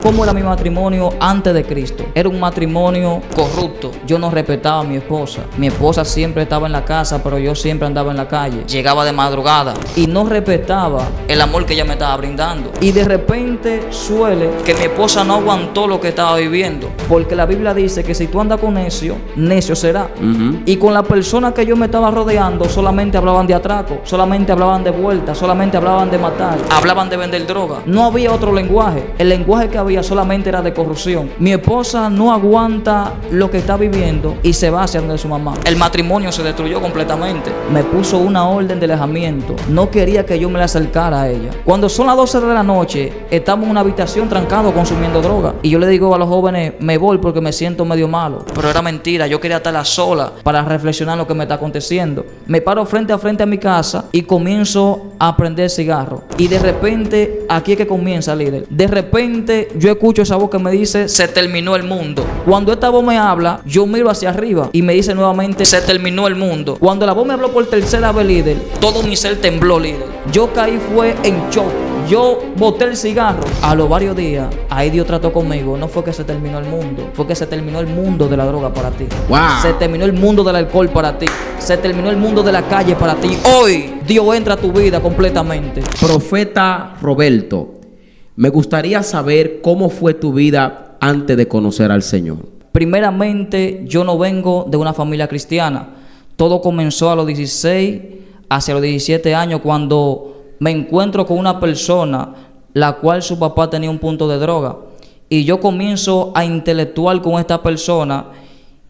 ¿Cómo era mi matrimonio antes de Cristo? Era un matrimonio corrupto. Yo no respetaba a mi esposa. Mi esposa siempre estaba en la casa, pero yo siempre andaba en la calle. Llegaba de madrugada y no respetaba el amor que ella me estaba brindando. Y de repente suele que mi esposa no aguantó lo que estaba viviendo. Porque la Biblia dice que si tú andas con necio, necio será. Y con la persona que yo me estaba rodeando, solamente hablaban de atraco, solamente hablaban de vuelta, solamente hablaban de matar, hablaban de vender droga. No había otro lenguaje. El lenguaje que había solamente era de corrupción. Mi esposa no aguanta lo que está viviendo y se va hacia donde su mamá. El matrimonio se destruyó completamente. Me puso una orden de alejamiento. No quería que yo me le acercara a ella. Cuando son las 12 de la noche, estamos en una habitación trancados consumiendo droga. Y yo le digo a los jóvenes, me voy porque me siento medio malo. Pero era mentira. Yo quería estar sola para reflexionar lo que me está aconteciendo. Me paro frente a mi casa y comienzo a prender cigarro. Y de repente, aquí es que comienza, líder. De repente, yo escucho esa voz que me dice, se terminó el mundo. Cuando esta voz me habla, yo miro hacia arriba y me dice nuevamente, se terminó el mundo. Cuando la voz me habló por tercera vez, líder, todo mi ser tembló, líder. Yo caí fue en shock. Yo boté el cigarro. A los varios días, ahí Dios trató conmigo. No fue que se terminó el mundo, fue que se terminó el mundo de la droga para ti. Wow. Se terminó el mundo del alcohol para ti. Se terminó el mundo de la calle para ti. Hoy Dios entra a tu vida completamente. Profeta Roberto, me gustaría saber cómo fue tu vida antes de conocer al Señor. Primeramente, yo no vengo de una familia cristiana. Todo comenzó a los 16, hacia los 17 años, cuando me encuentro con una persona la cual su papá tenía un punto de droga. Y yo comienzo a intelectuar con esta persona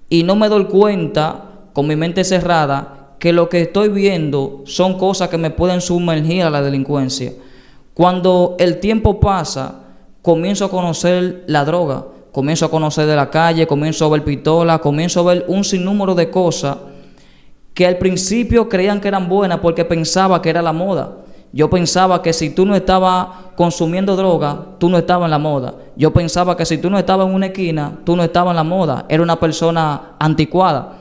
y no me doy cuenta, con mi mente cerrada, que lo que estoy viendo son cosas que me pueden sumergir a la delincuencia. Cuando el tiempo pasa, comienzo a conocer la droga, comienzo a conocer de la calle, comienzo a ver pistolas, comienzo a ver un sinnúmero de cosas que al principio creían que eran buenas porque pensaba que era la moda. Yo pensaba que si tú no estabas consumiendo droga, tú no estabas en la moda. Yo pensaba que si tú no estabas en una esquina, tú no estabas en la moda. Era una persona anticuada.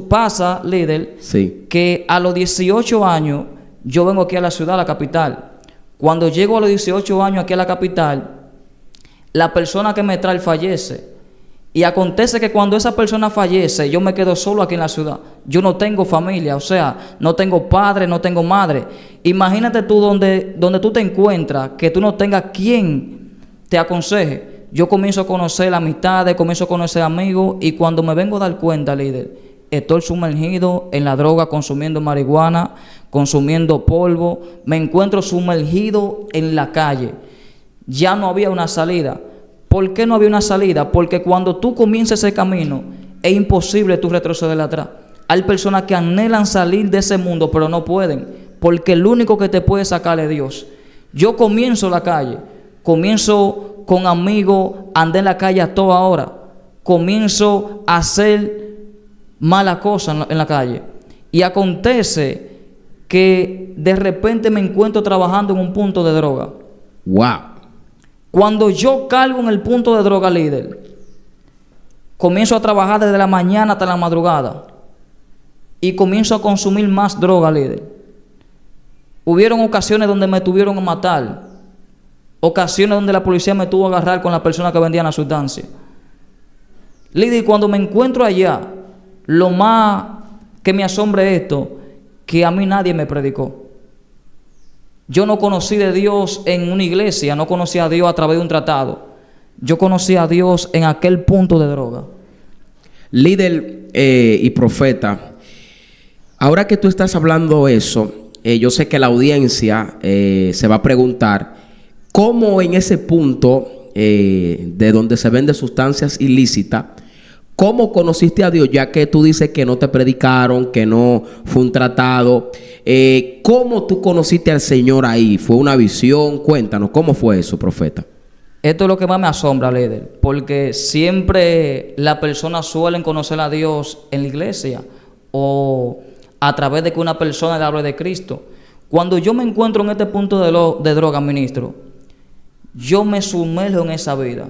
Pasa, líder, sí, que a los 18 años yo vengo aquí a la ciudad, a la capital. Cuando llego a los 18 años aquí a la capital, la persona que me trae fallece. Y acontece que cuando esa persona fallece, yo me quedo solo aquí en la ciudad. Yo no tengo familia, o sea, no tengo padre, no tengo madre. Imagínate tú donde tú te encuentras, que tú no tengas quien te aconseje. Yo comienzo a conocer amistades, comienzo a conocer amigos, y cuando me vengo a dar cuenta, líder, estoy sumergido en la droga, consumiendo marihuana, consumiendo polvo. Me encuentro sumergido en la calle. Ya no había una salida. ¿Por qué no había una salida? Porque cuando tú comienzas ese camino, es imposible tú retroceder atrás. Hay personas que anhelan salir de ese mundo, pero no pueden, porque el único que te puede sacar es Dios. Yo comienzo la calle, comienzo con amigos, andé en la calle a toda hora, comienzo a hacer malas cosas en la calle. Y acontece que de repente me encuentro trabajando en un punto de droga. Wow. Cuando yo cargo en el punto de droga, líder, comienzo a trabajar desde la mañana hasta la madrugada y comienzo a consumir más droga, líder. Hubieron ocasiones donde me tuvieron a matar, ocasiones donde la policía me tuvo a agarrar con las personas que vendían la sustancia. Líder, cuando me encuentro allá, lo más que me asombra es esto, que a mí nadie me predicó. Yo no conocí de Dios en una iglesia, no conocí a Dios a través de un tratado. Yo conocí a Dios en aquel punto de droga. Líder y profeta, ahora que tú estás hablando eso, yo sé que la audiencia se va a preguntar cómo en ese punto de donde se venden sustancias ilícitas, ¿cómo conociste a Dios? Ya que tú dices que no te predicaron, que no fue un tratado. ¿Cómo tú conociste al Señor ahí? ¿Fue una visión? Cuéntanos, ¿cómo fue eso, profeta? Esto es lo que más me asombra, líder, porque siempre las personas suelen conocer a Dios en la iglesia o a través de que una persona le hable de Cristo. Cuando yo me encuentro en este punto de droga, ministro, yo me sumerjo en esa vida.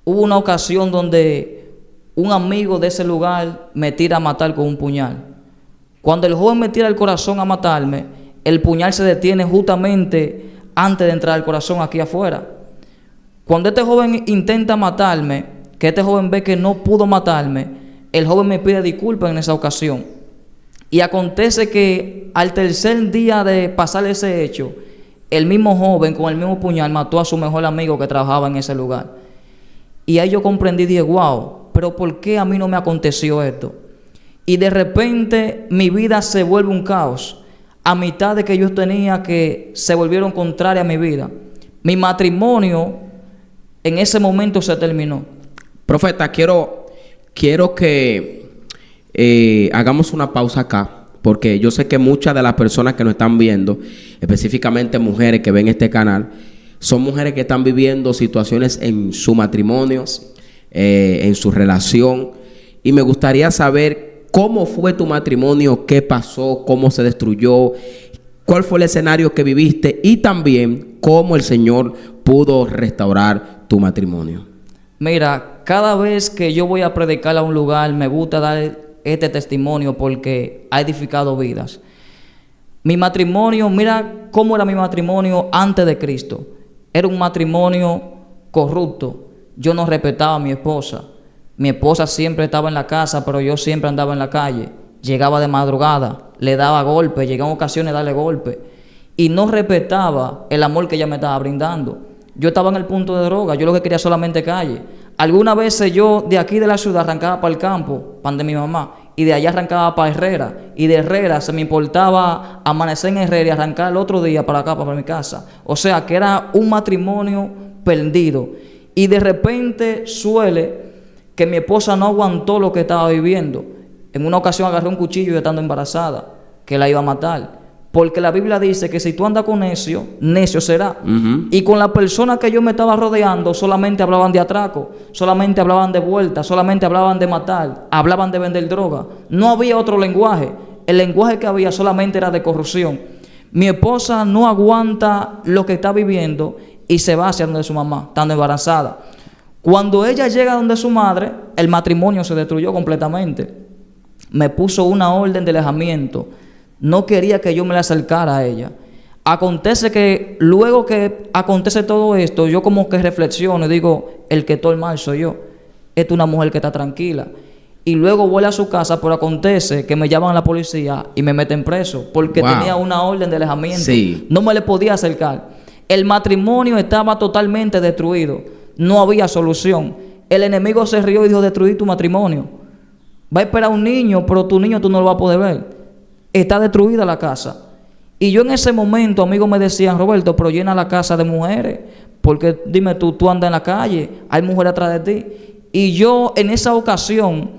Hubo una ocasión donde un amigo de ese lugar me tira a matar con un puñal. Cuando el joven me tira el corazón a matarme, el puñal se detiene justamente antes de entrar al corazón aquí afuera. Cuando este joven intenta matarme, que este joven ve que no pudo matarme, el joven me pide disculpas en esa ocasión. Y acontece que al tercer día de pasar ese hecho, el mismo joven con el mismo puñal mató a su mejor amigo que trabajaba en ese lugar. Y ahí yo comprendí, dije, wow, pero ¿por qué a mí no me aconteció esto? Y de repente mi vida se vuelve un caos. A mitad de que yo tenía que se volvieron contrarias a mi vida. Mi matrimonio en ese momento se terminó. Profeta, quiero que hagamos una pausa acá, porque yo sé que muchas de las personas que nos están viendo, específicamente mujeres que ven este canal, son mujeres que están viviendo situaciones en su matrimonio, en su relación, y me gustaría saber cómo fue tu matrimonio, qué pasó, cómo se destruyó, cuál fue el escenario que viviste y también cómo el Señor pudo restaurar tu matrimonio. Mira, cada vez que yo voy a predicar a un lugar, me gusta dar este testimonio porque ha edificado vidas. Mi matrimonio, mira cómo era mi matrimonio antes de Cristo. Era un matrimonio corrupto. Yo no respetaba a mi esposa. Mi esposa siempre estaba en la casa, pero yo siempre andaba en la calle. Llegaba de madrugada, le daba golpes, llegaba en ocasiones a darle golpes. Y no respetaba el amor que ella me estaba brindando. Yo estaba en el punto de droga, yo lo que quería solamente calle. Algunas veces yo de aquí de la ciudad arrancaba para el campo, pan de mi mamá, y de allá arrancaba para Herrera. Y de Herrera se me importaba amanecer en Herrera y arrancar el otro día para acá, para mi casa. O sea que era un matrimonio perdido. Y de repente suele que mi esposa no aguantó lo que estaba viviendo. En una ocasión agarró un cuchillo y estando embarazada, que la iba a matar. Porque la Biblia dice que si tú andas con necio, necio será. Y con la persona que yo me estaba rodeando, solamente hablaban de atraco, solamente hablaban de vuelta, solamente hablaban de matar, hablaban de vender droga. No había otro lenguaje. El lenguaje que había solamente era de corrupción. Mi esposa no aguanta lo que está viviendo y se va hacia donde su mamá, estando embarazada. Cuando ella llega donde su madre, el matrimonio se destruyó completamente. Me puso una orden de alejamiento. No quería que yo me le acercara a ella. Acontece que luego que acontece todo esto, yo como que reflexiono y digo, el que todo el mal soy yo. Esta es una mujer que está tranquila. Y luego vuelve a su casa, pero acontece que me llaman a la policía y me meten preso porque tenía una orden de alejamiento. Sí. No me le podía acercar. El matrimonio estaba totalmente destruido. No había solución. El enemigo se rió y dijo, destruir tu matrimonio. Va a esperar un niño, pero tu niño tú no lo vas a poder ver. Está destruida la casa. Y yo en ese momento, amigos me decían, Roberto, pero llena la casa de mujeres. Porque dime tú andas en la calle, hay mujeres atrás de ti. Y yo en esa ocasión,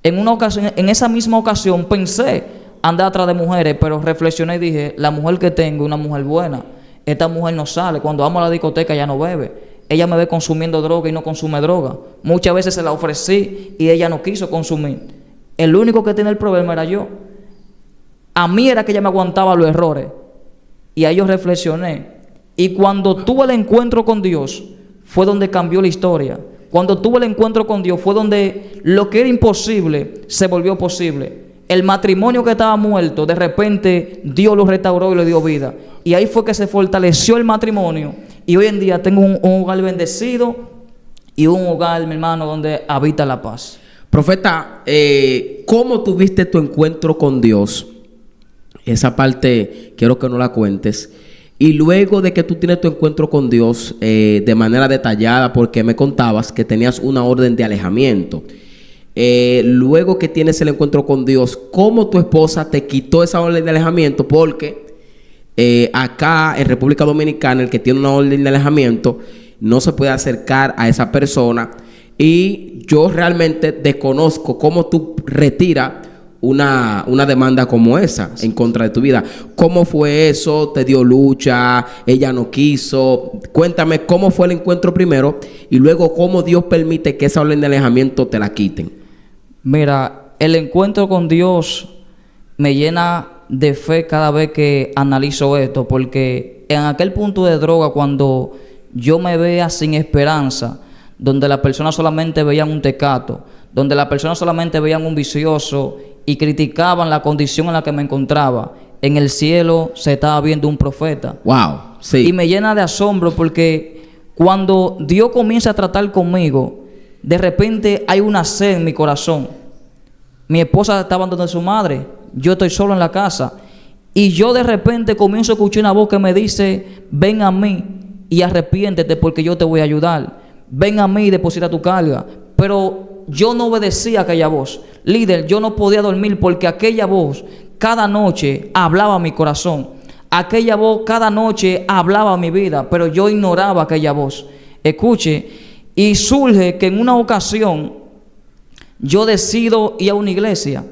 en esa misma ocasión, pensé andar atrás de mujeres, pero reflexioné y dije, la mujer que tengo es una mujer buena. Esta mujer no sale. Cuando vamos a la discoteca ya no bebe. Ella me ve consumiendo droga y no consume droga. Muchas veces se la ofrecí y ella no quiso consumir. El único que tenía el problema era yo. A mí era que ella me aguantaba los errores. Y ahí yo reflexioné. Y cuando tuve el encuentro con Dios, fue donde cambió la historia. Cuando tuve el encuentro con Dios, fue donde lo que era imposible se volvió posible. El matrimonio que estaba muerto, de repente Dios lo restauró y le dio vida. Y ahí fue que se fortaleció el matrimonio. Y hoy en día tengo un hogar bendecido y un hogar, mi hermano, donde habita la paz. Profeta, ¿cómo tuviste tu encuentro con Dios? Esa parte quiero que no la cuentes. Y luego de que tú tienes tu encuentro con Dios de manera detallada, porque me contabas que tenías una orden de alejamiento. Luego que tienes el encuentro con Dios, ¿cómo tu esposa te quitó esa orden de alejamiento? Porque acá en República Dominicana, el que tiene una orden de alejamiento no se puede acercar a esa persona. Y yo realmente desconozco cómo tú retiras una demanda como esa en contra de tu vida. ¿Cómo fue eso? ¿Te dio lucha? ¿Ella no quiso? Cuéntame cómo fue el encuentro primero y luego cómo Dios permite que esa orden de alejamiento te la quiten. Mira, el encuentro con Dios me llena de fe cada vez que analizo esto, porque en aquel punto de droga, cuando yo me vea sin esperanza, donde las personas solamente veían un tecato, donde las personas solamente veían un vicioso y criticaban la condición en la que me encontraba, en el cielo se estaba viendo un profeta. Wow, sí. Y me llena de asombro porque Cuando Dios comienza a tratar conmigo, de repente hay una sed en mi corazón. Mi esposa está abandonando a su madre, yo estoy solo en la casa. Y yo de repente comienzo a escuchar una voz que me dice: ven a mí y arrepiéntete porque yo te voy a ayudar. Ven a mí y deposita tu carga. Pero yo no obedecía a aquella voz. Líder, yo no podía dormir porque aquella voz cada noche hablaba a mi corazón. Aquella voz cada noche hablaba a mi vida, pero yo ignoraba aquella voz. Escuche, y surge que en una ocasión yo decido ir a una iglesia.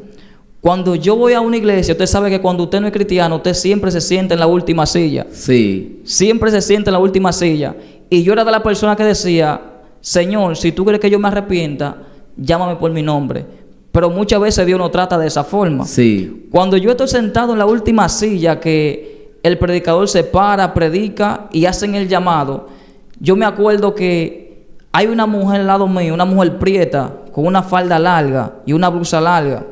Cuando yo voy a una iglesia, usted sabe que cuando usted no es cristiano, usted siempre se sienta en la última silla. Sí. Siempre se sienta en la última silla. Y yo era de la persona que decía: Señor, si tú quieres que yo me arrepienta, llámame por mi nombre. Pero muchas veces Dios no trata de esa forma. Sí. Cuando yo estoy sentado en la última silla, que el predicador se para, predica y hacen el llamado, yo me acuerdo que hay una mujer al lado mío, una mujer prieta, con una falda larga y una blusa larga.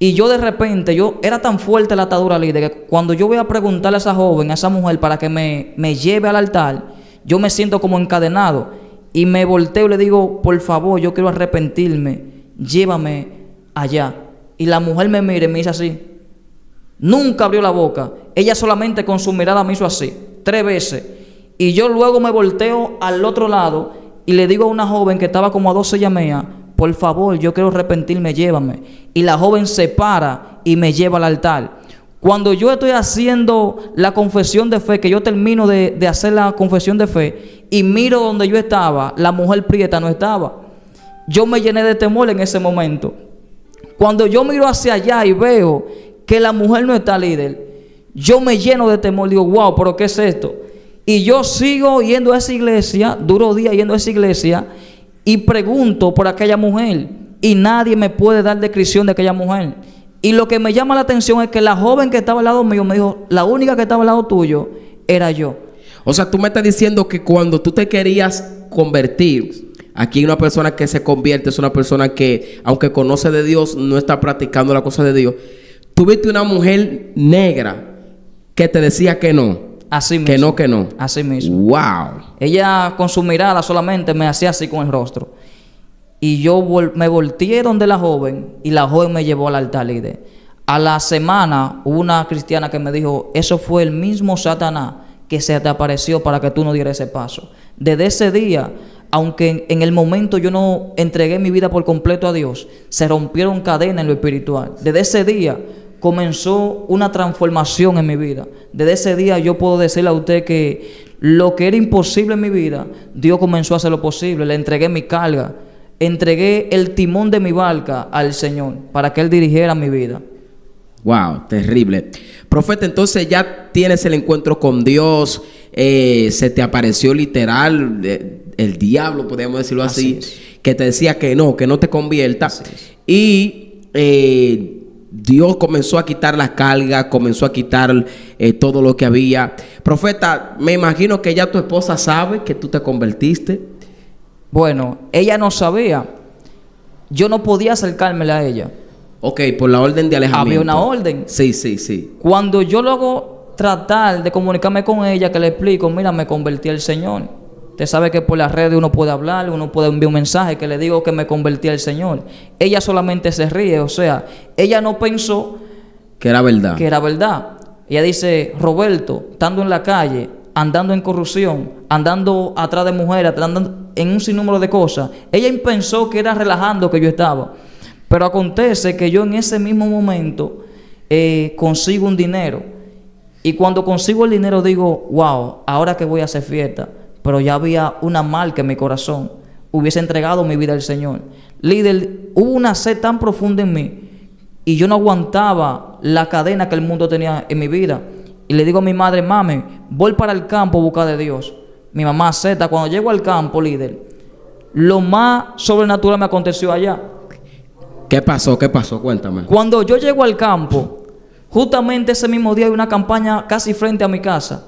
Y yo de repente, era tan fuerte la atadura, líder, que cuando yo voy a preguntarle a esa joven, a esa mujer, para que me lleve al altar, yo me siento como encadenado. Y me volteo y le digo: por favor, yo quiero arrepentirme, llévame allá. Y la mujer me mira y me dice así. Nunca abrió la boca. Ella solamente con su mirada me hizo así, 3 veces. Y yo luego me volteo al otro lado y le digo a una joven que estaba como a 2 sillas mías: por favor, yo quiero arrepentirme, llévame. Y la joven se para y me lleva al altar. Cuando yo estoy haciendo la confesión de fe, que yo termino de hacer la confesión de fe y miro donde yo estaba, la mujer prieta no estaba. Yo me llené de temor en ese momento. Cuando yo miro hacia allá y veo que la mujer no está, líder, yo me lleno de temor. Digo: wow, pero ¿qué es esto? Y yo sigo yendo a esa iglesia, duro día yendo a esa iglesia, y pregunto por aquella mujer, y nadie me puede dar descripción de aquella mujer. Y lo que me llama la atención es que la joven que estaba al lado mío me dijo: la única que estaba al lado tuyo era yo. O sea, tú me estás diciendo que cuando tú te querías convertir, aquí una persona que se convierte es una persona que, aunque conoce de Dios, no está practicando la cosa de Dios. Tuviste una mujer negra que te decía que no. Así mismo. Que no, que no. Así mismo. Wow. Ella con su mirada solamente me hacía así con el rostro. Y yo me volteé donde la joven, y la joven me llevó al altar, líder. A la semana hubo una cristiana que me dijo: eso fue el mismo Satanás que se te apareció para que tú no dieras ese paso. Desde ese día, aunque en el momento yo no entregué mi vida por completo a Dios, se rompieron cadenas en lo espiritual. Desde ese día comenzó una transformación en mi vida. Desde ese día yo puedo decirle a usted que lo que era imposible en mi vida, Dios comenzó a hacer lo posible. Le entregué mi carga, entregué el timón de mi barca al Señor para que Él dirigiera mi vida. Wow, terrible. Profeta, entonces ya tienes el encuentro con Dios, se te apareció literal el diablo, podríamos decirlo así, que te decía que no te conviertas. Y Dios comenzó a quitar la carga, comenzó a quitar todo lo que había. Profeta, me imagino que ya tu esposa sabe que tú te convertiste. Bueno, ella no sabía. Yo no podía acercármela a ella. Ok, por la orden de alejamiento. Había una orden. Sí. Cuando yo luego tratar de comunicarme con ella, que le explico: mira, me convertí al Señor. Usted sabe que por las redes uno puede hablar, uno puede enviar un mensaje que le digo que me convertí al Señor. Ella solamente se ríe, o sea, ella no pensó que era verdad. Que era verdad. Ella dice: Roberto, estando en la calle, andando en corrupción, andando atrás de mujeres, andando en un sinnúmero de cosas, ella pensó que era relajando que yo estaba. Pero acontece que yo en ese mismo momento consigo un dinero. Y cuando consigo el dinero digo: wow, ahora que voy a hacer fiesta. Pero ya había una marca en mi corazón. Hubiese entregado mi vida al Señor. Líder, hubo una sed tan profunda en mí. Y yo no aguantaba la cadena que el mundo tenía en mi vida. Y le digo a mi madre: mami, voy para el campo a buscar de Dios. Mi mamá acepta. Cuando llego al campo, líder, lo más sobrenatural me aconteció allá. ¿Qué pasó? Cuéntame. Cuando yo llego al campo, justamente ese mismo día hay una campaña casi frente a mi casa.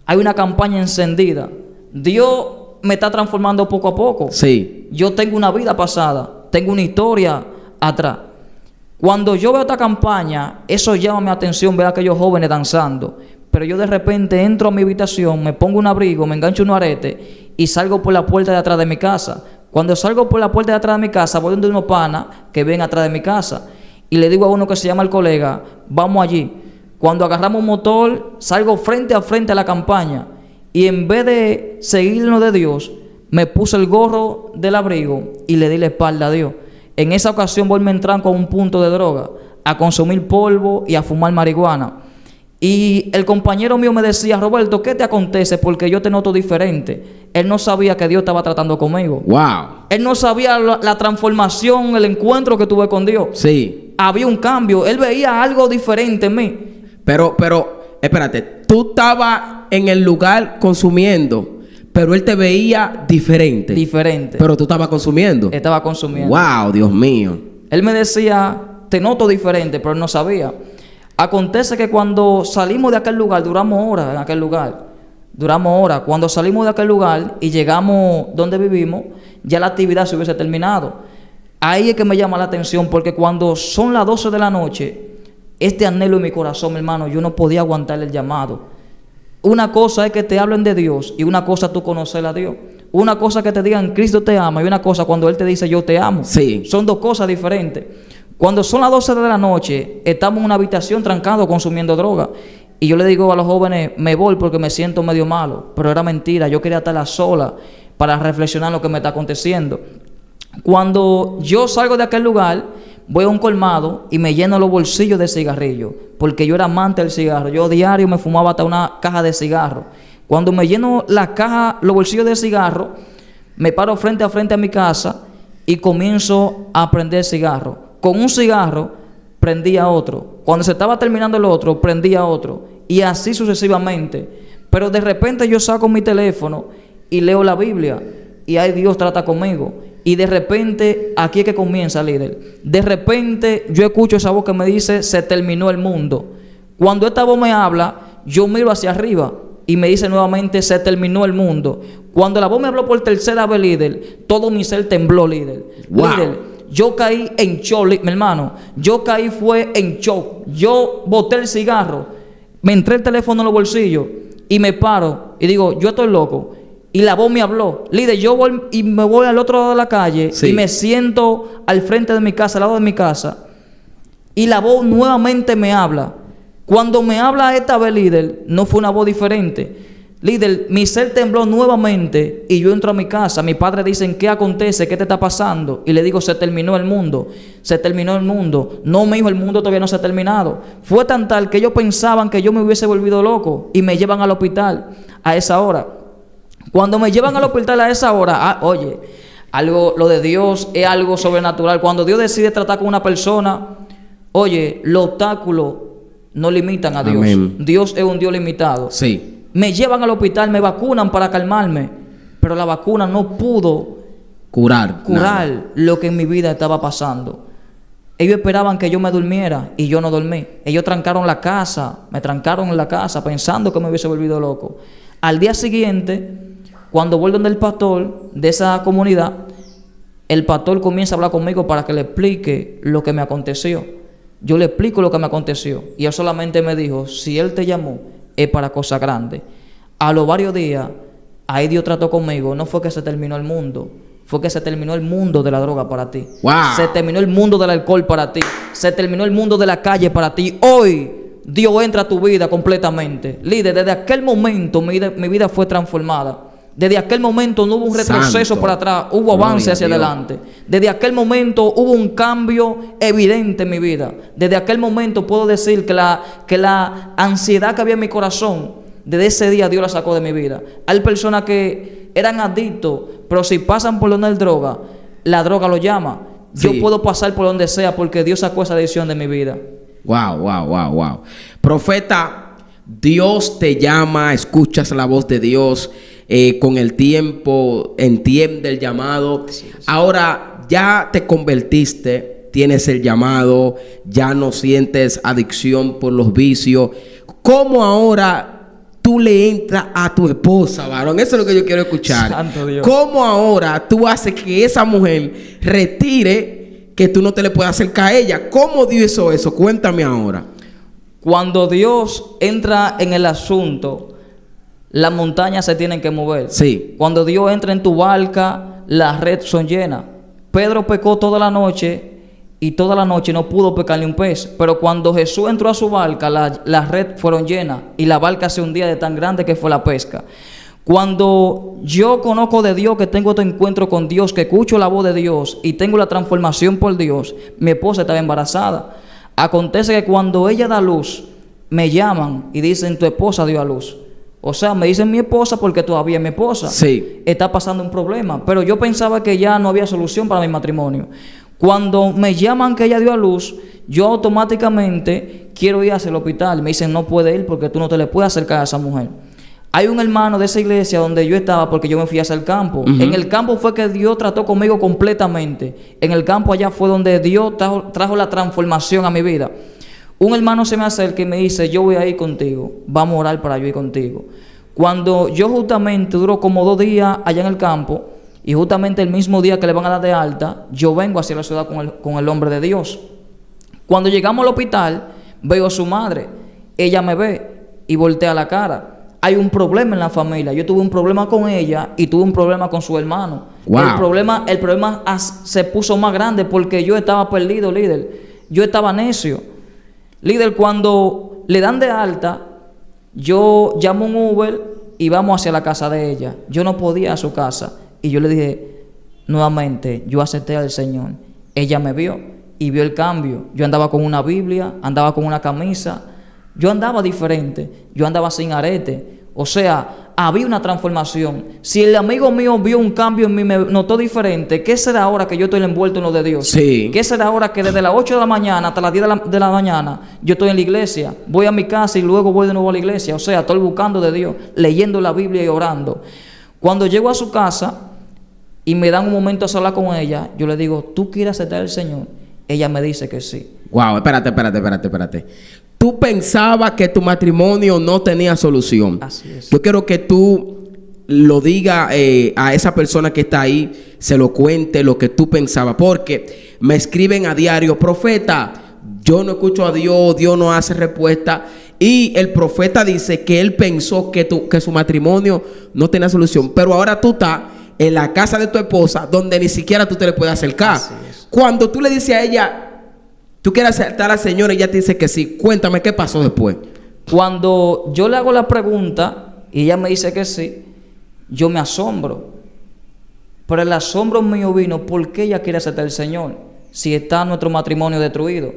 Hay una campaña encendida. Dios me está transformando poco a poco. Sí. Yo tengo una vida pasada, tengo una historia atrás. Cuando yo veo esta campaña, eso llama mi atención, ver a aquellos jóvenes danzando. pero yo de repente entro a mi habitación, me pongo un abrigo, me engancho un arete y salgo por la puerta de atrás de mi casa. Cuando salgo por la puerta de atrás de mi casa, voy donde unos panas que ven atrás de mi casa y le digo a uno que se llama el colega, vamos allí. Cuando agarramos un motor, salgo frente a frente a la campaña y en vez de seguirnos de Dios, me puse el gorro del abrigo y le di la espalda a Dios. En esa ocasión voy a entrar con un punto de droga, a consumir polvo y a fumar marihuana. Y el compañero mío me decía, Roberto, ¿qué te acontece? Porque yo te noto diferente. Él no sabía que Dios estaba tratando conmigo. Wow. Él no sabía la transformación, el encuentro que tuve con Dios. Sí. Había un cambio. Él veía algo diferente en mí. Pero, espérate. Tú estabas en el lugar consumiendo, pero él te veía diferente. Diferente. Pero tú estabas consumiendo. Estaba consumiendo. Wow, Dios mío. Él me decía, te noto diferente, pero él no sabía. Acontece que cuando salimos de aquel lugar, duramos horas en aquel lugar. Duramos horas. Cuando salimos de aquel lugar y llegamos donde vivimos, ya la actividad se hubiese terminado. Ahí es que me llama la atención, porque cuando son las 12 de la noche, este anhelo en mi corazón, mi hermano, yo no podía aguantar el llamado. Una cosa es que te hablen de Dios y una cosa tú conocer a Dios. Una cosa que te digan Cristo te ama y una cosa cuando Él te dice yo te amo. Sí. Son dos cosas diferentes. Cuando son las 12 de la noche, estamos en una habitación trancados consumiendo droga. Y yo le digo a los jóvenes, me voy porque me siento medio malo. Pero era mentira, yo quería estar sola para reflexionar lo que me está aconteciendo. Cuando yo salgo de aquel lugar, voy a un colmado y me lleno los bolsillos de cigarrillos. Porque yo era amante del cigarro. Yo diario me fumaba hasta una caja de cigarro. Cuando me lleno los bolsillos de cigarro, me paro frente a mi casa y comienzo a prender cigarro. Con un cigarro prendía otro. Cuando se estaba terminando el otro, prendía otro. Y así sucesivamente. Pero de repente yo saco mi teléfono y leo la Biblia. Y ahí Dios trata conmigo. Y de repente, aquí es que comienza, líder. De repente yo escucho esa voz que me dice, se terminó el mundo. Cuando esta voz me habla, yo miro hacia arriba y me dice nuevamente, se terminó el mundo. Cuando la voz me habló por tercera vez, líder, todo mi ser tembló, líder. Wow. Líder, yo caí en shock, mi hermano. Yo caí fue en shock. Yo boté el cigarro, me entré el teléfono en los bolsillos y me paro y digo, yo estoy loco. Y la voz me habló. Líder, yo voy y me voy al otro lado de la calle y me siento al frente de mi casa, al lado de mi casa. Y la voz nuevamente me habla. Cuando me habla esta vez, líder, no fue una voz diferente. Líder, mi ser tembló nuevamente y yo entro a mi casa. Mi padre dice, ¿qué acontece? ¿Qué te está pasando? Y le digo, se terminó el mundo. Se terminó el mundo. No, mi hijo, el mundo todavía no se ha terminado. Fue tan tal que ellos pensaban que yo me hubiese volvido loco y me llevan al hospital a esa hora. Cuando me llevan al hospital a esa hora, oye, lo de Dios es algo sobrenatural. Cuando Dios decide tratar con una persona, oye, los obstáculos no limitan a Dios. Amén. Dios es un Dios limitado. Sí. Me llevan al hospital, me vacunan para calmarme, pero la vacuna no pudo curar lo que en mi vida estaba pasando. Ellos esperaban que yo me durmiera y yo no dormí. Ellos trancaron la casa, me trancaron en la casa pensando que me hubiese volvido loco. Al día siguiente, cuando voy donde el pastor de esa comunidad, el pastor comienza a hablar conmigo para que le explique lo que me aconteció. Yo le explico lo que me aconteció y él solamente me dijo, si él te llamó, es para cosas grandes. A los varios días, ahí Dios trató conmigo. No fue que se terminó el mundo, fue que se terminó el mundo de la droga para ti. Wow. Se terminó el mundo del alcohol para ti. Se terminó el mundo de la calle para ti. Hoy Dios entra a tu vida completamente. Líder, desde aquel momento mi vida fue transformada. Desde aquel momento no hubo un retroceso Santo. para atrás, hubo avance hacia adelante. Desde aquel momento hubo un cambio evidente en mi vida. Desde aquel momento puedo decir que la ansiedad que había en mi corazón, desde ese día Dios la sacó de mi vida. Hay personas que eran adictos, pero si pasan por donde hay droga, la droga lo llama. Yo puedo pasar por donde sea porque Dios sacó esa decisión de mi vida. Wow. Profeta, Dios te llama, escuchas la voz de Dios. Con el tiempo entiende el llamado. Sí. Ahora ya te convertiste, tienes el llamado, ya no sientes adicción por los vicios. ¿Cómo ahora tú le entras a tu esposa, varón? Eso es lo que yo quiero escuchar. Santo Dios. ¿Cómo ahora tú haces que esa mujer retire que tú no te le puedas acercar a ella? ¿Cómo Dios hizo eso? Cuéntame ahora. Cuando Dios entra en el asunto, las montañas se tienen que mover. Sí. Cuando Dios entra en tu barca, las redes son llenas. Pedro pecó toda la noche y toda la noche no pudo pescar ni un pez. Pero cuando Jesús entró a su barca, las redes fueron llenas y la barca se hundía de tan grande que fue la pesca. Cuando yo conozco de Dios, que tengo este encuentro con Dios, que escucho la voz de Dios y tengo la transformación por Dios, mi esposa estaba embarazada. Acontece que cuando ella da luz, me llaman y dicen, tu esposa dio a luz. O sea, me dicen mi esposa porque todavía mi esposa. Sí. Está pasando un problema. Pero yo pensaba que ya no había solución para mi matrimonio. Cuando me llaman que ella dio a luz, yo automáticamente quiero ir hacia el hospital. Me dicen, no puede ir porque tú no te le puedes acercar a esa mujer. Hay un hermano de esa iglesia donde yo estaba porque yo me fui hacia el campo. En el campo fue que Dios trató conmigo completamente. En el campo allá fue donde Dios trajo la transformación a mi vida. Un hermano se me acerca y me dice, yo voy a ir contigo, vamos a orar para yo ir contigo. Cuando yo justamente duro como 2 días allá en el campo, y justamente el mismo día que le van a dar de alta, yo vengo hacia la ciudad con el hombre de Dios. Cuando llegamos al hospital, veo a su madre, ella me ve y voltea la cara. Hay un problema en la familia. Yo tuve un problema con ella y tuve un problema con su hermano. Wow. El problema se puso más grande porque yo estaba perdido, líder. Yo estaba necio. Líder, cuando le dan de alta, yo llamo un Uber y vamos hacia la casa de ella. Yo no podía ir a su casa. Y yo le dije, nuevamente, yo acepté al Señor. Ella me vio y vio el cambio. Yo andaba con una Biblia, andaba con una camisa. Yo andaba diferente. Yo andaba sin arete. O sea, había una transformación. Si el amigo mío vio un cambio en mí, me notó diferente, ¿qué será ahora que yo estoy envuelto en lo de Dios? Sí. ¿Qué será ahora que desde las 8 de la mañana hasta las 10 de la mañana yo estoy en la iglesia? Voy a mi casa y luego voy de nuevo a la iglesia. O sea, estoy buscando de Dios, leyendo la Biblia y orando. Cuando llego a su casa y me dan un momento a hablar con ella, yo le digo, ¿tú quieres aceptar al Señor? Ella me dice que sí. Wow, espérate. Tú pensabas que tu matrimonio no tenía solución. Así es. Yo quiero que tú lo digas a esa persona que está ahí, se lo cuente lo que tú pensabas, porque me escriben a diario, profeta, yo no escucho a Dios, Dios no hace respuesta. Y el profeta dice que él pensó que su matrimonio no tenía solución, pero ahora tú estás en la casa de tu esposa donde ni siquiera tú te le puedes acercar. Así es. Cuando tú le dices a ella, tú quieres aceptar a la señora y ella te dice que sí. Cuéntame qué pasó después. Cuando yo le hago la pregunta y ella me dice que sí, yo me asombro. Pero el asombro mío vino porque ella quiere aceptar al Señor. Si está nuestro matrimonio destruido.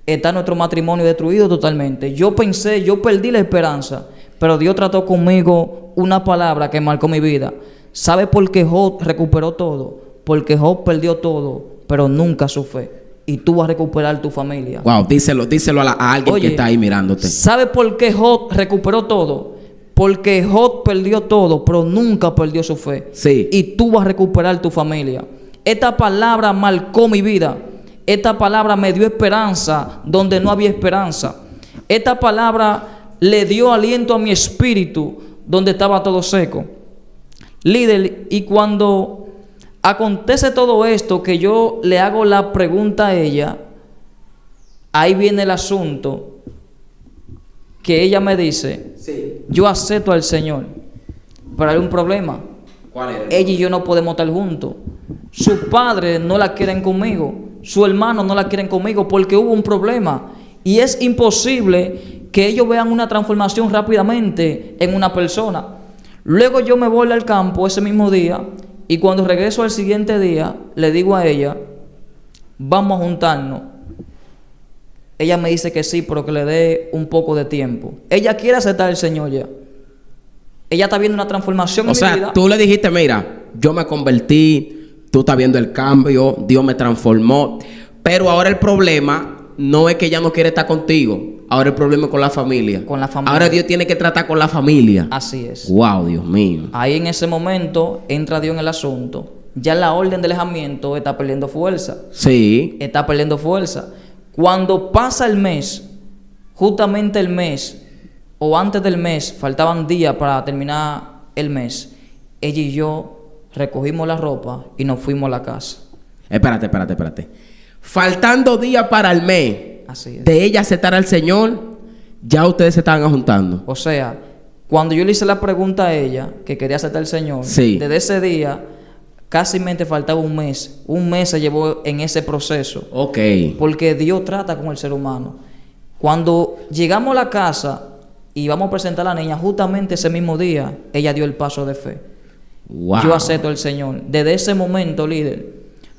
Está nuestro matrimonio destruido totalmente. Yo pensé, yo perdí la esperanza. Pero Dios trató conmigo una palabra que marcó mi vida. ¿Sabe por qué Job recuperó todo? Porque Job perdió todo, pero nunca su fe. Y tú vas a recuperar tu familia. Wow, díselo a alguien que está ahí mirándote. ¿Sabe por qué Job recuperó todo? Porque Job perdió todo, pero nunca perdió su fe. Sí. Y tú vas a recuperar tu familia. Esta palabra marcó mi vida. Esta palabra me dio esperanza donde no había esperanza. Esta palabra le dio aliento a mi espíritu donde estaba todo seco. Líder, y cuando acontece todo esto, que yo le hago la pregunta a ella, ahí viene el asunto, que ella me dice, Sí. yo acepto al Señor, pero hay un problema. ¿Cuál era? Ella y yo no podemos estar juntos. Sus padres no la quieren conmigo, su hermano no la quieren conmigo porque hubo un problema. Y es imposible que ellos vean una transformación rápidamente en una persona. Luego yo me voy al campo ese mismo día y cuando regreso al siguiente día le digo a ella, vamos a juntarnos. Ella me dice que sí, pero que le dé un poco de tiempo. Ella quiere aceptar al Señor ya. Ella está viendo una transformación en mi vida. O sea, tú le dijiste, mira, yo me convertí, tú estás viendo el cambio, Dios me transformó. Pero ahora el problema no es que ella no quiere estar contigo. Ahora el problema es con la familia. Con la familia. Ahora Dios tiene que tratar con la familia. Así es. Wow, Dios mío. Ahí en ese momento entra Dios en el asunto. Ya la orden de alejamiento está perdiendo fuerza. Sí. Está perdiendo fuerza. Cuando pasa el mes, justamente el mes, o antes del mes, faltaban días para terminar el mes, ella y yo recogimos la ropa y nos fuimos a la casa. Espérate. Faltando días para el mes Así es. de ella aceptar al Señor, ya ustedes se estaban juntando. O sea, cuando yo le hice la pregunta a ella, que quería aceptar al Señor, Sí. desde ese día, casi me faltaba un mes. Un mes se llevó en ese proceso. Ok. Porque Dios trata con el ser humano. Cuando llegamos a la casa y vamos a presentar a la niña, justamente ese mismo día, ella dio el paso de fe. Wow. Yo acepto al Señor. Desde ese momento, líder,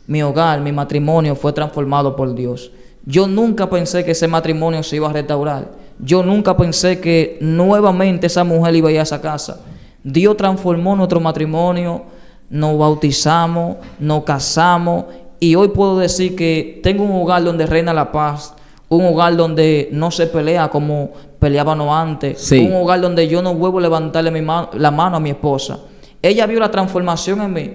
mi hogar, mi matrimonio fue transformado por Dios. Yo nunca pensé que ese matrimonio se iba a restaurar. Yo nunca pensé que nuevamente esa mujer iba a ir a esa casa. Dios transformó nuestro matrimonio, nos bautizamos, nos casamos y hoy puedo decir que tengo un hogar donde reina la paz, un hogar donde no se pelea como peleábamos antes, Sí. un hogar donde yo no vuelvo a levantarle la mano a mi esposa. Ella vio la transformación en mí,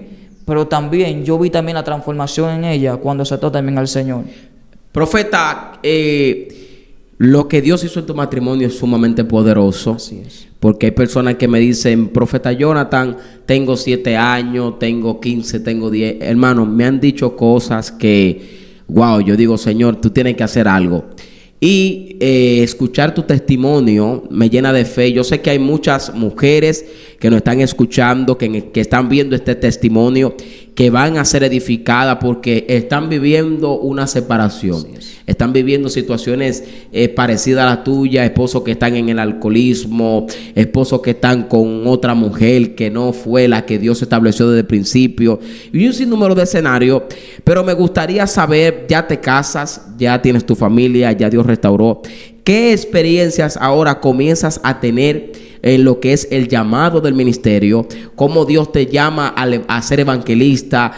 pero también yo vi también la transformación en ella cuando aceptó también al Señor. Profeta, lo que Dios hizo en tu matrimonio es sumamente poderoso. Así es. Porque hay personas que me dicen, Profeta Jonathan, tengo 7 años, tengo 15, tengo 10. Hermano, me han dicho cosas que, wow, yo digo, Señor, tú tienes que hacer algo. Y escuchar tu testimonio me llena de fe. Yo sé que hay muchas mujeres que nos están escuchando, que están viendo este testimonio, que van a ser edificadas porque están viviendo una separación. Están viviendo situaciones parecidas a la tuya, esposos que están en el alcoholismo, esposos que están con otra mujer que no fue la que Dios estableció desde el principio, y un sinnúmero de escenarios. Pero me gustaría saber, ya te casas, ya tienes tu familia, ya Dios restauró, ¿qué experiencias ahora comienzas a tener en lo que es el llamado del ministerio? ¿Cómo Dios te llama a ser evangelista?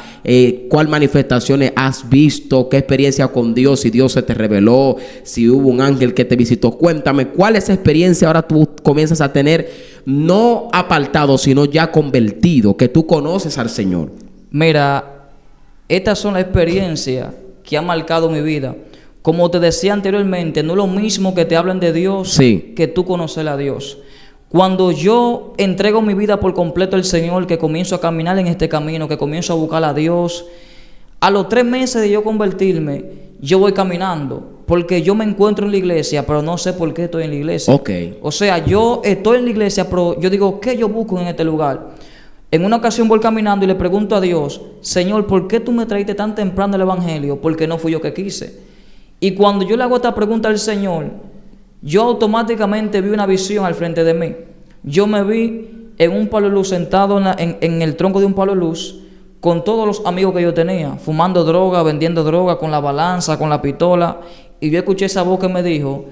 ¿Cuál manifestaciones has visto? ¿Qué experiencia con Dios? Si Dios se te reveló, si hubo un ángel que te visitó. Cuéntame, ¿cuál es esa experiencia ahora tú comienzas a tener? No apartado, sino ya convertido, que tú conoces al Señor. Mira, estas son las experiencias que han marcado mi vida. Como te decía anteriormente, no es lo mismo que te hablen de Dios, Sí, que tú conocer a Dios. Cuando yo entrego mi vida por completo al Señor, que comienzo a caminar en este camino, que comienzo a buscar a Dios, a los 3 meses de yo convertirme, yo voy caminando, porque yo me encuentro en la iglesia, pero no sé por qué estoy en la iglesia. ok. O sea, yo estoy en la iglesia, pero yo digo, ¿qué yo busco en este lugar? En una ocasión voy caminando y le pregunto a Dios, Señor, ¿por qué tú me traíste tan temprano el evangelio? Porque no fui yo que quise. Y cuando yo le hago esta pregunta al Señor, yo automáticamente vi una visión al frente de mí. Yo me vi en un palo de luz, sentado en el tronco de un palo de luz, con todos los amigos que yo tenía, fumando droga, vendiendo droga, con la balanza, con la pistola. Y yo escuché esa voz que me dijo,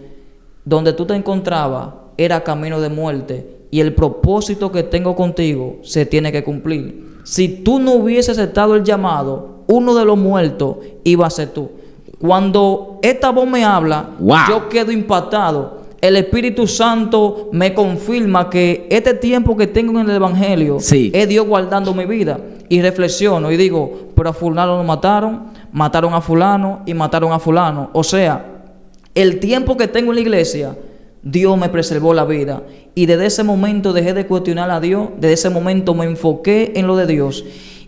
donde tú te encontrabas era camino de muerte, y el propósito que tengo contigo se tiene que cumplir. Si tú no hubieses aceptado el llamado, uno de los muertos iba a ser tú. Cuando esta voz me habla, Wow. yo quedo impactado. El Espíritu Santo me confirma que este tiempo que tengo en el Evangelio Sí. es Dios guardando mi vida. Y reflexiono y digo, pero a fulano lo mataron, mataron a fulano y mataron a fulano. O sea, el tiempo que tengo en la iglesia, Dios me preservó la vida. Y desde ese momento dejé de cuestionar a Dios. Desde ese momento me enfoqué en lo de Dios.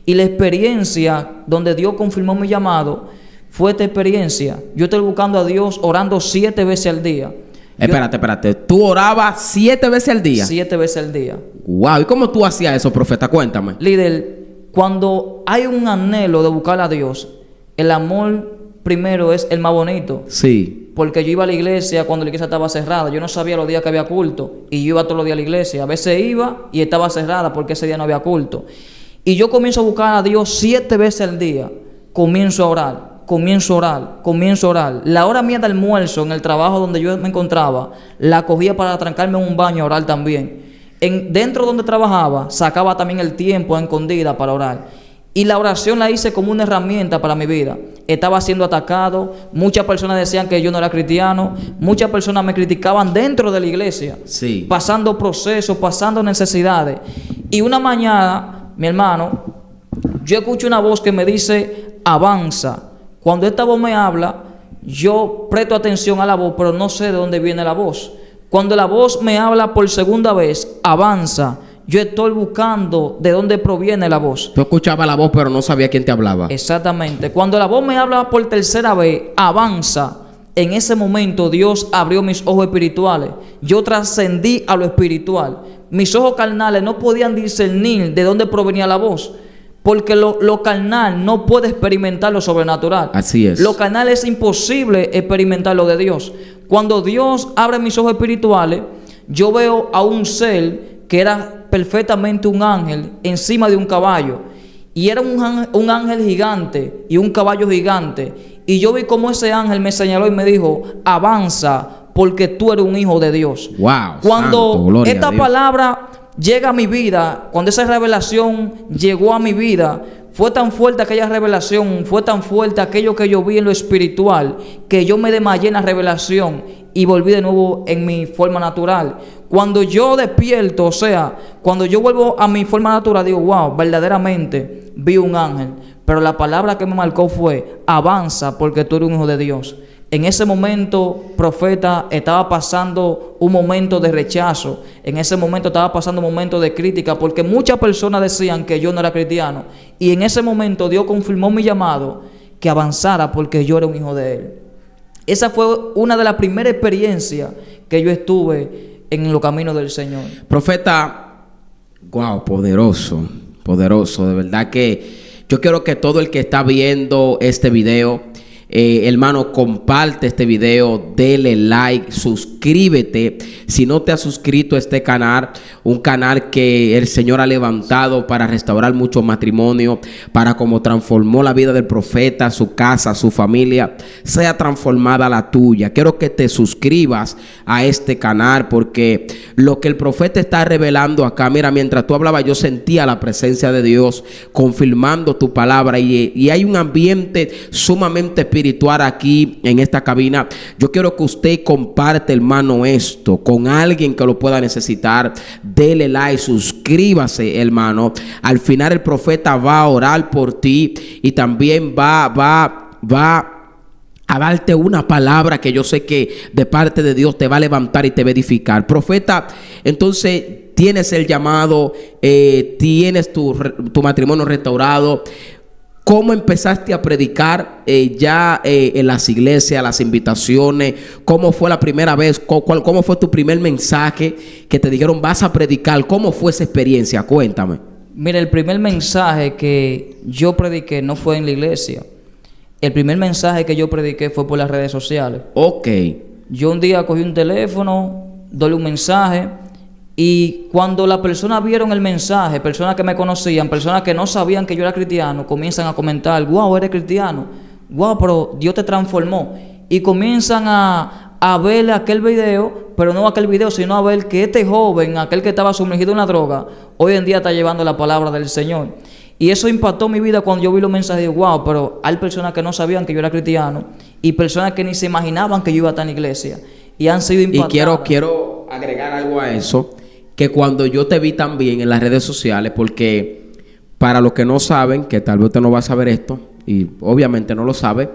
Y la experiencia donde Dios confirmó mi llamado fue esta experiencia. Yo estoy buscando a Dios orando 7 veces al día. Espérate. ¿Tú orabas 7 veces al día? 7 veces al día. Wow. ¿Y cómo tú hacías eso, profeta? Cuéntame. Líder, cuando hay un anhelo de buscar a Dios, el amor primero es el más bonito. Sí. Porque yo iba a la iglesia cuando la iglesia estaba cerrada. Yo no sabía los días que había culto. Y yo iba todos los días a la iglesia. A veces iba y estaba cerrada porque ese día no había culto. Y yo comienzo a buscar a Dios 7 veces al día. Comienzo a orar. La hora mía de almuerzo en el trabajo donde yo me encontraba, la cogía para trancarme en un baño a orar también. Dentro donde trabajaba, sacaba también el tiempo a escondida para orar. Y la oración la hice como una herramienta para mi vida. Estaba siendo atacado, muchas personas decían que yo no era cristiano, muchas personas me criticaban dentro de la iglesia, Sí. pasando procesos, pasando necesidades. Y una mañana, mi hermano, yo escucho una voz que me dice, avanza. Cuando esta voz me habla, yo presto atención a la voz, pero no sé de dónde viene la voz. Cuando la voz me habla por segunda vez, avanza. Yo estoy buscando de dónde proviene la voz. Tú escuchabas la voz, pero no sabía quién te hablaba. Exactamente. Cuando la voz me habla por tercera vez, avanza. en ese momento Dios abrió mis ojos espirituales. Yo trascendí a lo espiritual. Mis ojos carnales no podían discernir de dónde provenía la voz, porque lo carnal no puede experimentar lo sobrenatural. Así es. Lo carnal es imposible experimentar lo de Dios. Cuando Dios abre mis ojos espirituales, yo veo a un ser que era perfectamente un ángel encima de un caballo. Y era un ángel gigante y un caballo gigante. Y yo vi cómo ese ángel me señaló y me dijo: avanza, porque tú eres un hijo de Dios. Wow. Cuando santo, gloria esta a Dios. palabra llega a mi vida, cuando esa revelación llegó a mi vida, fue tan fuerte aquella revelación, fue tan fuerte aquello que yo vi en lo espiritual, que yo me desmayé en la revelación y volví de nuevo en mi forma natural. Cuando yo despierto, o sea, cuando yo vuelvo a mi forma natural, digo: wow, verdaderamente vi un ángel. Pero la palabra que me marcó fue: avanza, porque tú eres un hijo de Dios. En ese momento, profeta, estaba pasando un momento de rechazo. En ese momento estaba pasando un momento de crítica, porque muchas personas decían que yo no era cristiano. Y en ese momento Dios confirmó mi llamado, que avanzara porque yo era un hijo de Él. Esa fue una de las primeras experiencias que yo estuve en los caminos del Señor. Profeta, wow, poderoso, poderoso. De verdad que yo quiero que todo el que está viendo este video, hermano, comparte este video, dele like, suscríbete. Si no te has suscrito a este canal, un canal que el Señor ha levantado para restaurar muchos matrimonios, para como transformó la vida del profeta, su casa, su familia, sea transformada la tuya. Quiero que te suscribas a este canal, porque lo que el profeta está revelando acá, mira, mientras tú hablabas yo sentía la presencia de Dios confirmando tu palabra, y hay un ambiente sumamente espiritual aquí en esta cabina. Yo quiero que usted comparte, hermano, esto con alguien que lo pueda necesitar. Dele like, suscríbase, hermano. Al final el profeta va a orar por ti y también va a darte una palabra que yo sé que de parte de Dios te va a levantar y te va a edificar. Profeta, entonces tienes el llamado, tienes tu matrimonio restaurado. ¿Cómo empezaste a predicar ya en las iglesias, las invitaciones? ¿Cómo fue la primera vez? ¿Cómo fue tu primer mensaje que te dijeron vas a predicar? ¿Cómo fue esa experiencia? Cuéntame. Mira, el primer mensaje que yo prediqué no fue en la iglesia. El primer mensaje que yo prediqué fue por las redes sociales. Ok. Yo un día cogí un teléfono, doy un mensaje, y cuando las personas vieron el mensaje, personas que me conocían, personas que no sabían que yo era cristiano, comienzan a comentar: wow, eres cristiano, wow, pero Dios te transformó. Y comienzan a ver aquel video, pero no aquel video, sino a ver que este joven, aquel que estaba sumergido en la droga, hoy en día está llevando la palabra del Señor. Y eso impactó mi vida cuando yo vi los mensajes. Digo: wow, pero hay personas que no sabían que yo era cristiano y personas que ni se imaginaban que yo iba a estar en la iglesia y han sido impactadas. Y quiero agregar algo a eso, que cuando yo te vi también en las redes sociales, porque para los que no saben, que tal vez usted no va a saber esto, y obviamente no lo sabe,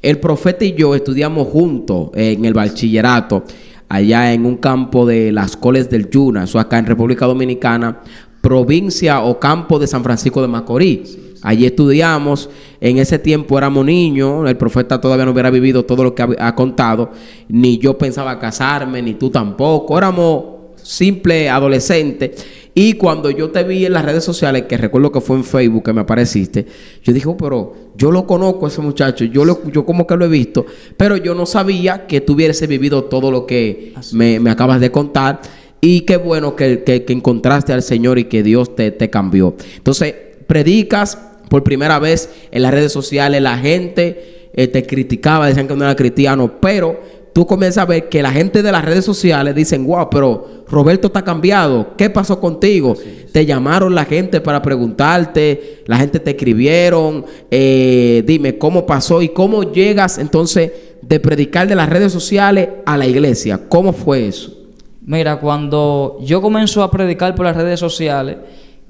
el profeta y yo estudiamos juntos en el bachillerato, allá en un campo de las Coles del Yuna, eso acá en República Dominicana, provincia o campo de San Francisco de Macorís. Allí estudiamos. En ese tiempo éramos niños, el profeta todavía no hubiera vivido todo lo que ha contado, ni yo pensaba casarme, ni tú tampoco, éramos simple adolescente. Y cuando yo te vi en las redes sociales, que recuerdo que fue en Facebook que me apareciste, yo dije: oh, pero yo lo conozco a ese muchacho, yo como que lo he visto, pero yo no sabía que tú hubieras vivido todo lo que me acabas de contar. Y qué bueno que encontraste al Señor y que Dios te cambió. Entonces, predicas por primera vez en las redes sociales, la gente te criticaba, decían que no era cristiano, pero tú comienzas a ver que la gente de las redes sociales dicen: wow, pero Roberto está cambiado, ¿qué pasó contigo? Te llamaron la gente para preguntarte, la gente te escribieron, dime cómo pasó y cómo llegas entonces de predicar de las redes sociales a la iglesia. ¿Cómo fue eso? Mira, cuando yo comencé a predicar por las redes sociales,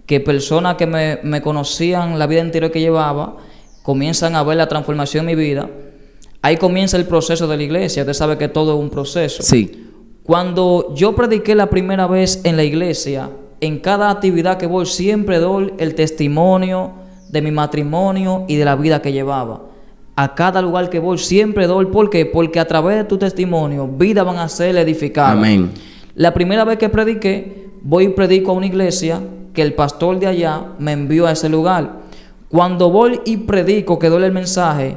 que personas que me conocían la vida anterior que llevaba, comienzan a ver la transformación en mi vida. Ahí comienza el proceso de la iglesia. Usted sabe que todo es un proceso. Sí. Cuando yo prediqué la primera vez en la iglesia, en cada actividad que voy, siempre doy el testimonio de mi matrimonio y de la vida que llevaba. A cada lugar que voy siempre doy. ¿Por qué? Porque a través de tu testimonio, vidas van a ser edificadas. Amén. La primera vez que prediqué, voy y predico a una iglesia que el pastor de allá me envió a ese lugar. Cuando voy y predico, que doy el mensaje,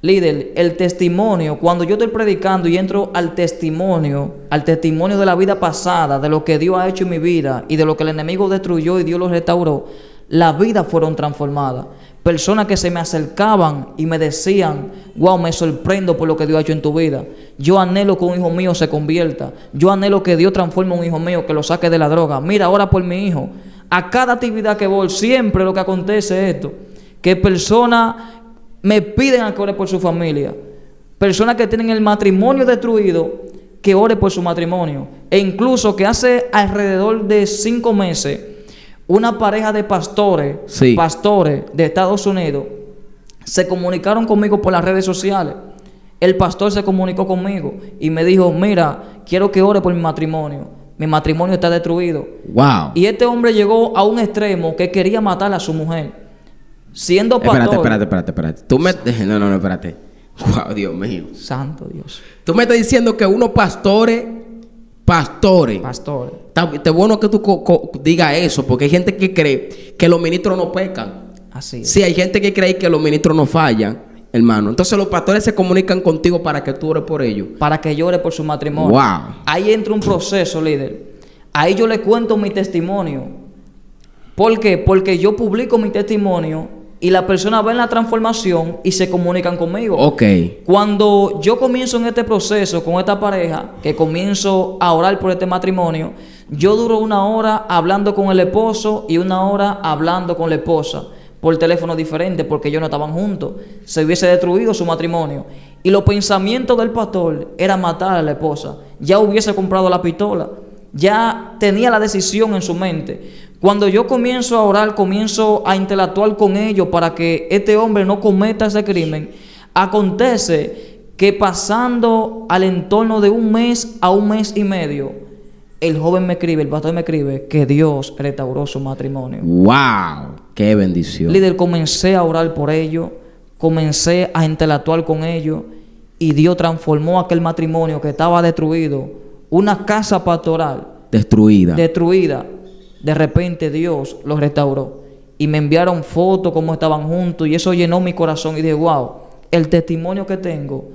líder, el testimonio, cuando yo estoy predicando y entro al testimonio de la vida pasada, de lo que Dios ha hecho en mi vida y de lo que el enemigo destruyó y Dios lo restauró, las vidas fueron transformadas. Personas que se me acercaban y me decían: wow, me sorprendo por lo que Dios ha hecho en tu vida. Yo anhelo que un hijo mío se convierta. Yo anhelo que Dios transforme a un hijo mío, que lo saque de la droga. Mira, ora por mi hijo. A cada actividad que voy, siempre lo que acontece es esto: que personas me piden a que ore por su familia. Personas que tienen el matrimonio destruido, que ore por su matrimonio. E incluso que hace alrededor de 5 meses, una pareja de pastores de Estados Unidos, se comunicaron conmigo por las redes sociales. El pastor se comunicó conmigo y me dijo: mira, quiero que ore por mi matrimonio. Mi matrimonio está destruido. Wow. Y este hombre llegó a un extremo que quería matar a su mujer. Siendo pastor. Espérate. No, espérate. Wow, Dios mío. Santo Dios. Tú me estás diciendo que unos pastores. Está bueno que tú digas eso, porque hay gente que cree que los ministros no pecan. Así es. Sí, hay gente que cree que los ministros no fallan, hermano. Entonces los pastores se comunican contigo para que tú ores por ellos. Para que yo ore por su matrimonio. Wow. Ahí entra un proceso, líder. Ahí yo le cuento mi testimonio. ¿Por qué? Porque yo publico mi testimonio y la persona ve la transformación y se comunican conmigo. Ok. Cuando yo comienzo en este proceso con esta pareja, que comienzo a orar por este matrimonio, yo duro 1 hora hablando con el esposo y 1 hora hablando con la esposa por teléfono diferente, porque ellos no estaban juntos. Se hubiese destruido su matrimonio. Y los pensamientos del pastor era matar a la esposa. Ya hubiese comprado la pistola. Ya tenía la decisión en su mente. Cuando yo comienzo a orar, comienzo a interactuar con ellos para que este hombre no cometa ese crimen. Acontece que pasando al entorno de 1 mes a 1 mes y medio, el joven me escribe, el pastor me escribe que Dios restauró su matrimonio. ¡Wow! ¡Qué bendición! Líder, comencé a orar por ellos, comencé a interactuar con ellos y Dios transformó aquel matrimonio que estaba destruido, una casa pastoral destruida. De repente Dios los restauró y me enviaron fotos como estaban juntos y eso llenó mi corazón y dije: wow, el testimonio que tengo,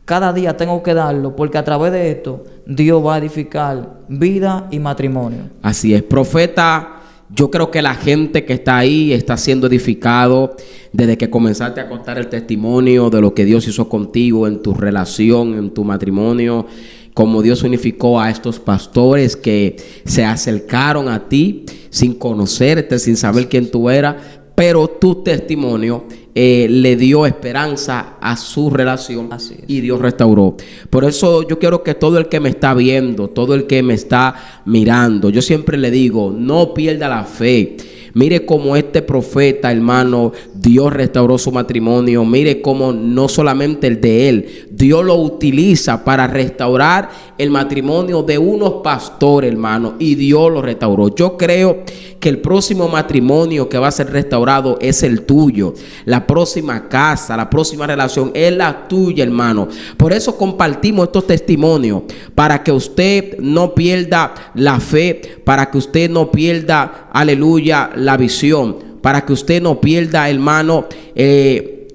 cada día tengo que darlo, porque a través de esto Dios va a edificar vida y matrimonio. Así es, profeta. Yo creo que la gente que está ahí está siendo edificado desde que comenzaste a contar el testimonio de lo que Dios hizo contigo en tu relación, en tu matrimonio, cómo Dios unificó a estos pastores que se acercaron a ti sin conocerte, sin saber quién tú eras, pero tu testimonio le dio esperanza a su relación y Dios restauró. Por eso yo quiero que todo el que me está viendo, todo el que me está mirando, yo siempre le digo: no pierda la fe. Mire cómo este profeta, hermano, Dios restauró su matrimonio. Mire cómo no solamente el de él, Dios lo utiliza para restaurar el matrimonio de unos pastores, hermano, y Dios lo restauró. Yo creo que el próximo matrimonio que va a ser restaurado es el tuyo. La próxima casa, la próxima relación es la tuya, hermano. Por eso compartimos estos testimonios, para que usted no pierda la fe, para que usted no pierda, aleluya, la visión, para que usted no pierda, hermano,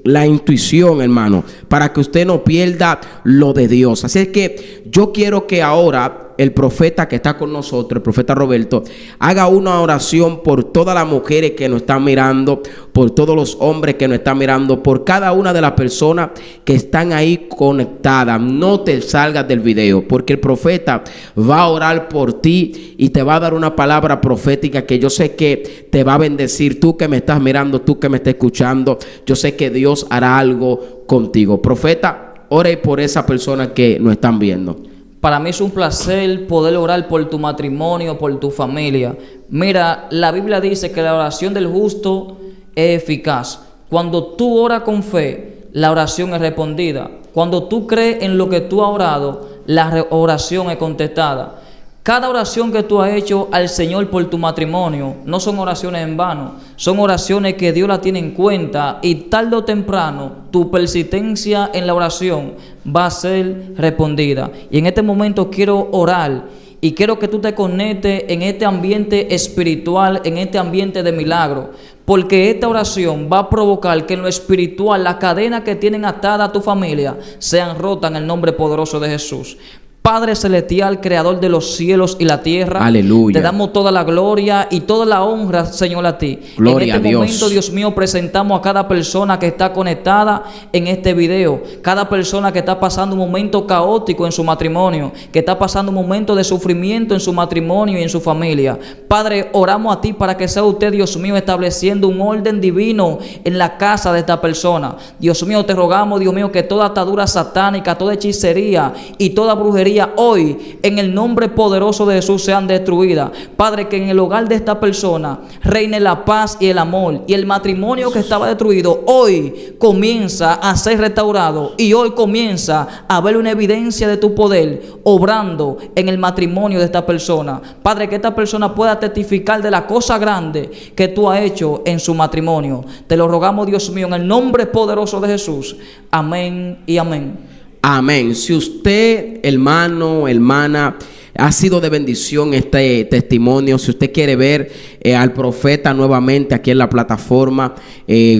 la intuición, hermano, para que usted no pierda lo de Dios. Así es que yo quiero que ahora el profeta que está con nosotros, el profeta Roberto, haga una oración por todas las mujeres que nos están mirando, por todos los hombres que nos están mirando, por cada una de las personas que están ahí conectadas. No te salgas del video, porque el profeta va a orar por ti y te va a dar una palabra profética que yo sé que te va a bendecir. Tú que me estás mirando, tú que me estás escuchando, yo sé que Dios hará algo contigo. Profeta, ore por esa persona que nos están viendo. Para mí es un placer poder orar por tu matrimonio, por tu familia. Mira, la Biblia dice que la oración del justo es eficaz. Cuando tú oras con fe, la oración es respondida. Cuando tú crees en lo que tú has orado, la oración es contestada. Cada oración que tú has hecho al Señor por tu matrimonio no son oraciones en vano, son oraciones que Dios la tiene en cuenta y tarde o temprano tu persistencia en la oración va a ser respondida. Y en este momento quiero orar y quiero que tú te conectes en este ambiente espiritual, en este ambiente de milagro, porque esta oración va a provocar que en lo espiritual las cadenas que tienen atada a tu familia sean rotas en el nombre poderoso de Jesús. Padre celestial, creador de los cielos y la tierra, aleluya, te damos toda la gloria y toda la honra, Señor, a ti. Gloria en este a Dios. momento, Dios mío, presentamos a cada persona que está conectada en este video, cada persona que está pasando un momento caótico en su matrimonio, que está pasando un momento de sufrimiento en su matrimonio y en su familia. Padre, oramos a ti para que sea usted, Dios mío, estableciendo un orden divino en la casa de esta persona. Dios mío, te rogamos, Dios mío, que toda atadura satánica, toda hechicería y toda brujería hoy en el nombre poderoso de Jesús sean destruidas. Padre, que en el hogar de esta persona reine la paz y el amor, y el matrimonio que estaba destruido hoy comienza a ser restaurado, y hoy comienza a ver una evidencia de tu poder obrando en el matrimonio de esta persona. Padre, que esta persona pueda testificar de la cosa grande que tú has hecho en su matrimonio. Te lo rogamos, Dios mío, en el nombre poderoso de Jesús. Amén y amén. Amén. Si usted, hermano, hermana, ha sido de bendición este testimonio, si usted quiere ver al profeta nuevamente aquí en la plataforma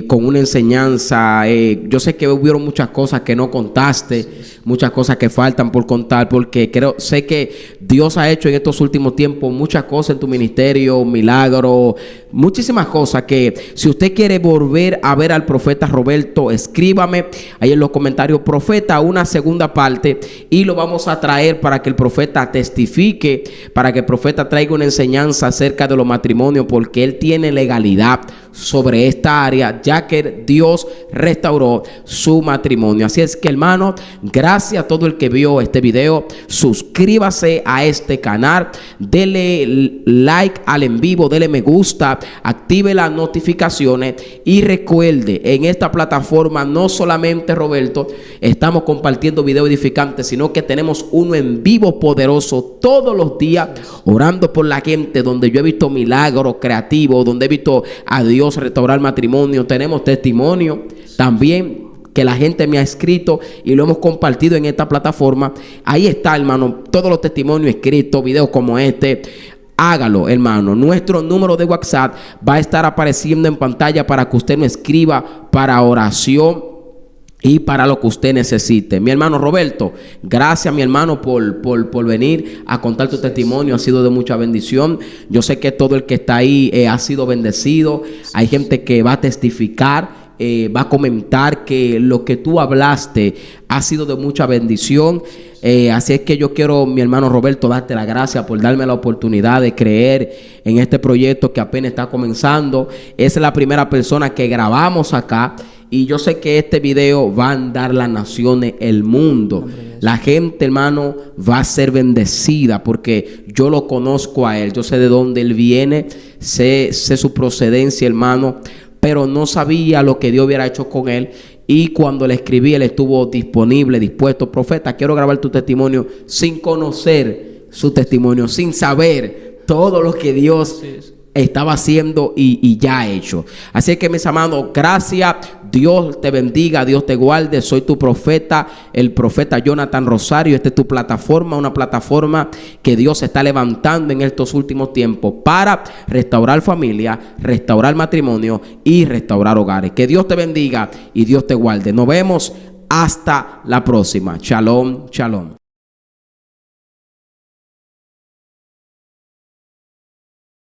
con una enseñanza, yo sé que hubieron muchas cosas que no contaste, muchas cosas que faltan por contar, porque sé que Dios ha hecho en estos últimos tiempos muchas cosas en tu ministerio, milagros, muchísimas cosas que si usted quiere volver a ver al profeta Roberto, escríbame ahí en los comentarios, profeta, una segunda parte, y lo vamos a traer para que el profeta testifique, para que el profeta traiga una enseñanza acerca de los matrimonios, porque él tiene legalidad sobre esta área, ya que Dios restauró su matrimonio. Así es que, hermano, gracias a todo el que vio este video. Suscríbase a este canal, dele like al en vivo, dele me gusta, active las notificaciones y recuerde, en esta plataforma no solamente, Roberto, estamos compartiendo videos edificantes, sino que tenemos uno en vivo poderoso todos los días, orando por la gente, donde yo he visto milagros creativos, donde he visto a Dios restaurar matrimonio. Tenemos testimonio también que la gente me ha escrito y lo hemos compartido en esta plataforma. Ahí está, hermano, todos los testimonios escritos, videos como este. Hágalo, hermano. Nuestro número de WhatsApp va a estar apareciendo en pantalla para que usted nos escriba para oración y para lo que usted necesite. Mi hermano Roberto, gracias, mi hermano, por venir a contar tu testimonio. Ha sido de mucha bendición. Yo sé que todo el que está ahí ha sido bendecido. Hay gente que va a testificar, va a comentar que lo que tú hablaste ha sido de mucha bendición. Así es que yo quiero, mi hermano Roberto, darte la gracia por darme la oportunidad de creer en este proyecto que apenas está comenzando. Es la primera persona que grabamos acá. Y yo sé que este video va a andar las naciones, el mundo. La gente, hermano, va a ser bendecida porque yo lo conozco a él. Yo sé de dónde él viene, sé su procedencia, hermano. Pero no sabía lo que Dios hubiera hecho con él. Y cuando le escribí, él estuvo disponible, dispuesto. Profeta, quiero grabar tu testimonio, sin conocer su testimonio, sin saber todo lo que Dios estaba haciendo y ya ha hecho. Así que, mis amados, gracias. Dios te bendiga, Dios te guarde. Soy tu profeta, el profeta Jonathan Rosario. Esta es tu plataforma, una plataforma que Dios está levantando en estos últimos tiempos para restaurar familia, restaurar matrimonio y restaurar hogares. Que Dios te bendiga y Dios te guarde. Nos vemos hasta la próxima. Shalom, shalom.